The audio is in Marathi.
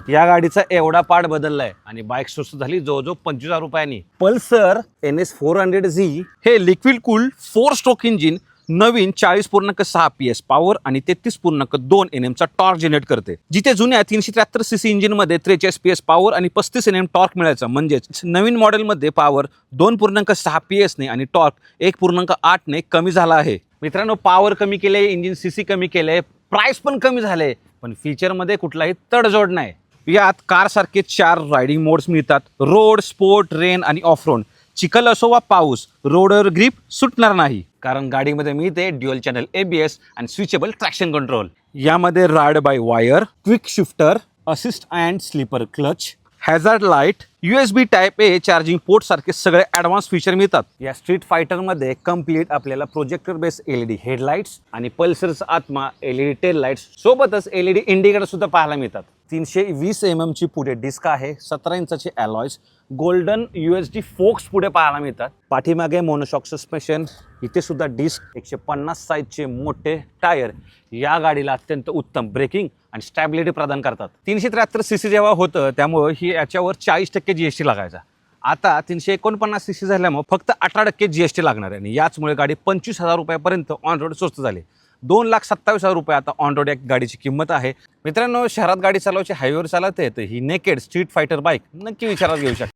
या गाडीचा एवढा पार्ट बदललाय आणि बाईक स्वस्त झाली जवळजवळ 25,000 रुपयांनी. पल्सर NS400Z हे लिक्विड कूल 4 स्ट्रोक इंजिन नवीन 40.6 PS पॉवर आणि 33.2 NM चा टॉर्क जनरेट करते. जिथे जुन्या 373 सीसी इंजिन मध्ये 43 PS पॉवर आणि 35 NM टॉर्क मिळायचा, म्हणजेच नवीन मॉडेल मध्ये पॉवर 2.6 PS ने आणि टॉर्क 1.8 ने कमी झाला आहे. मित्रांनो, पॉवर कमी केले, इंजिन सीसी कमी केले, प्राइस पण कमी झाले, पण फीचर मध्ये कुठलाही तडजोड नाही. यात कार सारखे 4 रायडिंग मोड्स मिळतात: रोड, स्पोर्ट, रेन आणि ऑफ रोड. चिखल असो वा पाऊस, रोडवर ग्रिप सुटणार नाही, कारण गाडीमध्ये मिळते ड्युअल चॅनल ABS आणि स्विचेबल ट्रॅक्शन कंट्रोल. यामध्ये ride by wire, quick shifter, assist and slipper clutch, hazard light, USB type A charging port सारखे सगळे ॲडव्हान्स फीचर मिळतात. या स्ट्रीट फायटर मध्ये कम्प्लीट आपल्याला प्रोजेक्टर बेस LED हेडलाइट्स आणि पल्सरचा आत्मा LED टेल लाईट्स सोबतच LED इंडिकेटर सुद्धा पाहायला मिळतात. 320 mm ची पुढे डिस्क आहे, 17 इंचाचे अलॉयज, गोल्डन UHD फोक्स पुढे पाहायला मिळतात. पाठीमागे मोनोशॉक सस्पेन्शन, इथे सुद्धा डिस्क, 150 साईजचे मोठे टायर या गाडीला अत्यंत उत्तम ब्रेकिंग आणि स्टॅबिलिटी प्रदान करतात. 373 सीसी जेव्हा होतं त्यामुळे ही याच्यावर 40% GST लागायचा. आता 349 सीसी झाल्यामुळे फक्त 18% GST लागणार आहे आणि याचमुळे गाडी 25,000 रुपयापर्यंत ऑन रोड स्वस्त झाली. 2,27,000 रुपये आता ऑन रोड एक गाडीची किंमत आहे. मित्रांनो, शहरात गाडी चालवायची, हायवेवर चालवते, तर ही नेकेड स्ट्रीट फायटर बाईक नक्की विचारात घेऊ शकता.